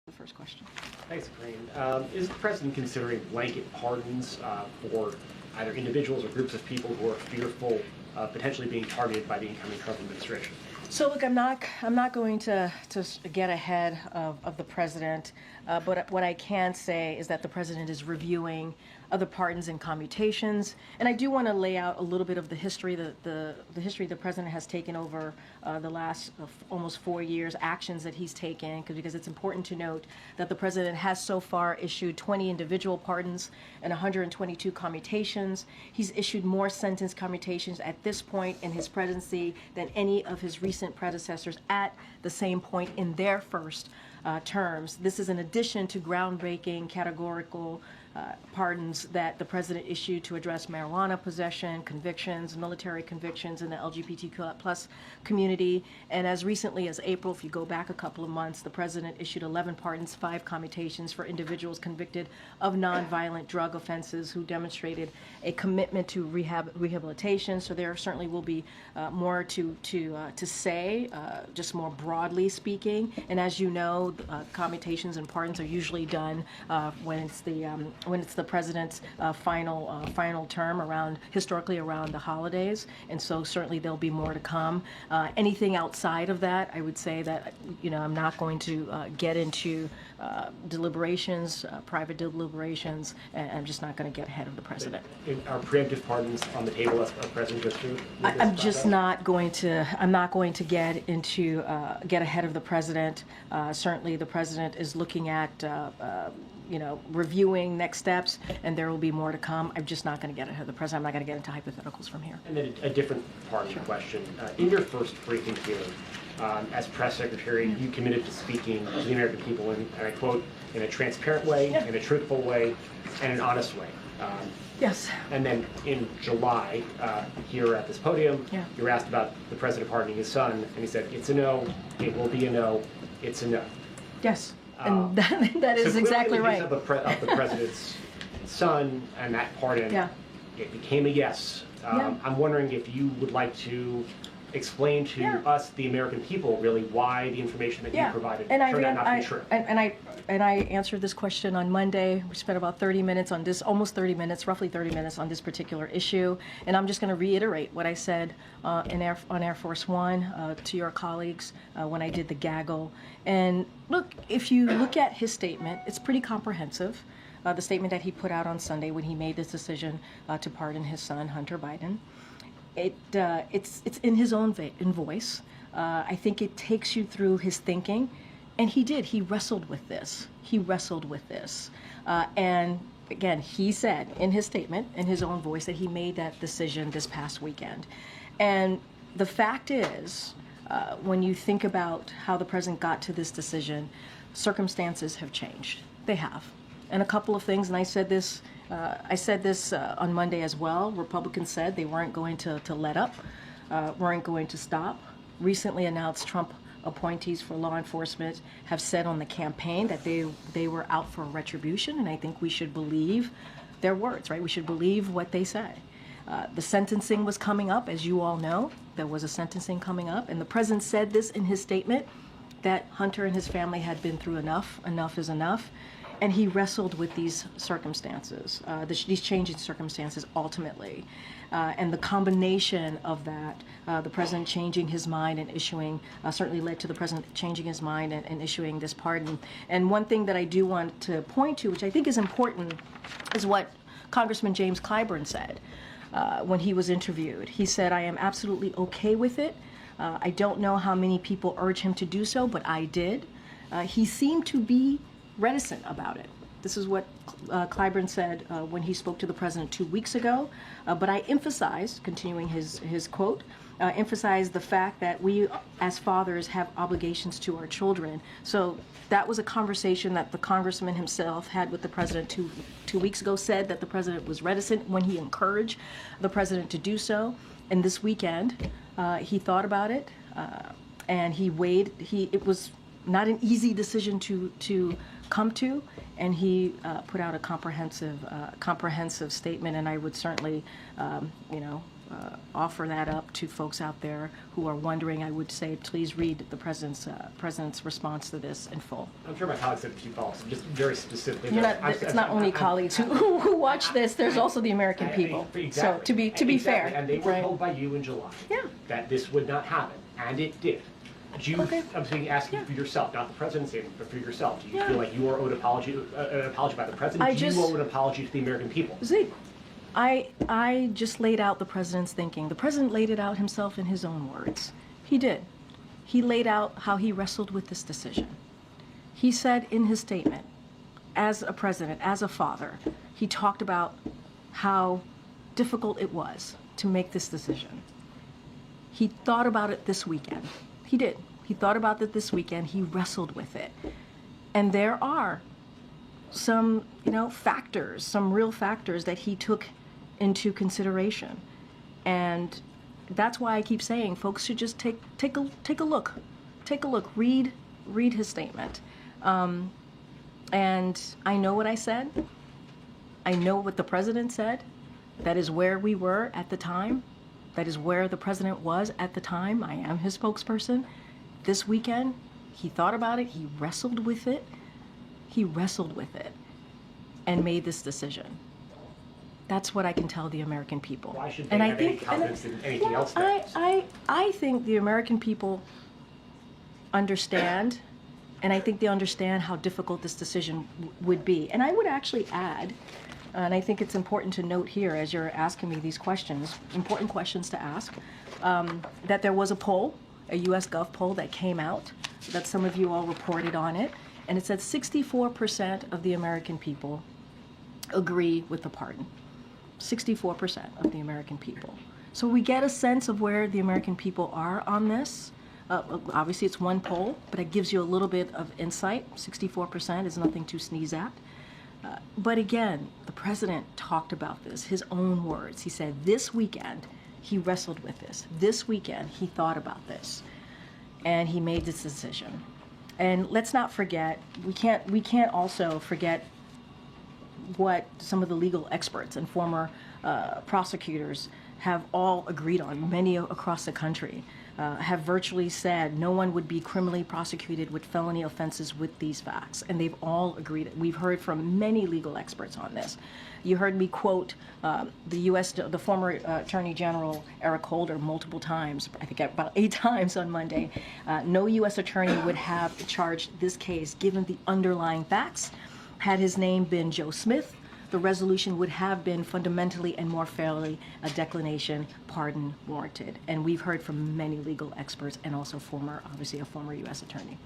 The first question. Thanks, Karine. Is the president considering blanket pardons for either individuals or groups of people who are fearful of potentially being targeted by the incoming Trump administration? So look, I'm not going to get ahead of the president, but what I can say is that the president is reviewing other pardons and commutations, and I do want to lay out a little bit of the history, the history the president has taken over the last almost 4 years, actions that he's taken, because it's important to note that the president has so far issued 20 individual pardons and 122 commutations. He's issued more sentence commutations at this point in his presidency than any of his recent predecessors at the same point in their first terms. This is in addition to groundbreaking categorical pardons that the president issued to address marijuana possession, convictions, military convictions in the LGBTQ plus community. And as recently as April, if you go back a couple of months, the president issued 11 pardons, 5 commutations for individuals convicted of nonviolent drug offenses who demonstrated a commitment to rehabilitation. So there certainly will be more to say, just more broadly speaking. And as you know, commutations and pardons are usually done when it's the president's final term historically around the holidays, and so certainly there'll be more to come. Anything outside of that, I would say that I'm not going to get into deliberations, private deliberations, and I'm just not going to get ahead of the president. Are preemptive pardons on the table as a president goes through? I'm just not going to. I'm not going to get ahead of the president. Certainly, the president is looking at reviewing next steps, and there will be more to come. I'm just not going to get ahead of the president. I'm not going to get into hypotheticals from here. And then a different pardon question. In your first briefing here, as press secretary, you committed to speaking to the American people, and I quote, in a transparent way, in a truthful way, and an honest way. Yes. And then in July, here at this podium, you were asked about the president pardoning his son, and he said, it's a no, it will be a no, it's a no. Yes. And that is so exactly right. Of the president's son and that pardon, it became a yes. I'm wondering if you would like to explain to us, the American people, really why the information that you provided turned out not to be true. And I answered this question on Monday. We spent about 30 minutes on this, almost 30 minutes, roughly 30 minutes on this particular issue. And I'm just going to reiterate what I said on Air Force One to your colleagues when I did the gaggle. And look, if you look at his statement, it's pretty comprehensive. The statement that he put out on Sunday when he made this decision to pardon his son, Hunter Biden. It's in his own voice. I think it takes you through his thinking, and he wrestled with this. And again, he said in his statement, in his own voice, that he made that decision this past weekend. And the fact is, when you think about how the president got to this decision, circumstances have changed. They have. And a couple of things, and I said this on Monday as well. Republicans said they weren't going to let up, weren't going to stop. Recently announced Trump appointees for law enforcement have said on the campaign that they were out for retribution, and I think we should believe their words, right? We should believe what they say. The sentencing was coming up, as you all know. There was a sentencing coming up, and the president said this in his statement, that Hunter and his family had been through enough. Enough is enough. And he wrestled with these circumstances, these changing circumstances ultimately. And the combination of that, the president changing his mind and issuing, certainly led to the president changing his mind and issuing this pardon. And one thing that I do want to point to, which I think is important, is what Congressman James Clyburn said when he was interviewed. He said, I am absolutely okay with it. I don't know how many people urge him to do so, but I did. He seemed to be reticent about it. This is what Clyburn said when he spoke to the president 2 weeks ago. But I emphasized, continuing his quote, emphasized the fact that we as fathers have obligations to our children. So that was a conversation that the congressman himself had with the president two weeks ago, said that the president was reticent when he encouraged the president to do so. And this weekend, he thought about it and he weighed, it was not an easy decision to come to, and he put out a comprehensive statement, and I would certainly, offer that up to folks out there who are wondering. I would say please read the president's response to this in full. I'm sure my colleagues said a few thoughts, just very specifically. It's not only colleagues who watch this. There's also the American people. Exactly. So to be Exactly. fair, And they were right? told by you in July that this would not happen, and it did. Do you, I'm saying, asking for yourself, not the president's statement, but for yourself. Do you feel like you are owed an apology by the president? Do you owe an apology to the American people? Zeke, I just laid out the president's thinking. The president laid it out himself in his own words. He did. He laid out how he wrestled with this decision. He said in his statement, as a president, as a father, he talked about how difficult it was to make this decision. He thought about it this weekend. He did. He thought about it this weekend. He wrestled with it. And there are some, factors, some real factors that he took into consideration. And that's why I keep saying folks should just take a look. Take a look. Read his statement. And I know what I said. I know what the president said. That is where we were at the time. That is where the president was at the time. I am his spokesperson. This weekend, he thought about it. He wrestled with it. And made this decision. That's what I can tell the American people. Why should they have any confidence in anything else? I think the American people understand, and I think they understand how difficult this decision would be. And I would actually add, and I think it's important to note here as you're asking me these questions, important questions to ask, that there was a poll, a US Gov poll that came out, that some of you all reported on it, and it said 64% of the American people agree with the pardon. 64% of the American people. So we get a sense of where the American people are on this. Obviously it's one poll, but it gives you a little bit of insight. 64% is nothing to sneeze at. But again, the president talked about this, his own words. He said this weekend he wrestled with this. This weekend he thought about this, and he made this decision. And let's not forget, we can't also forget what some of the legal experts and former prosecutors have all agreed on. Many across the country have virtually said no one would be criminally prosecuted with felony offenses with these facts, and they've all agreed. We've heard from many legal experts on this. You heard me quote the former Attorney General Eric Holder multiple times, I think about 8 times on Monday. No U.S. attorney would have charged this case given the underlying facts. Had his name been Joe Smith, the resolution would have been fundamentally and more fairly a declination, pardon warranted. And we've heard from many legal experts and also obviously a former U.S. attorney.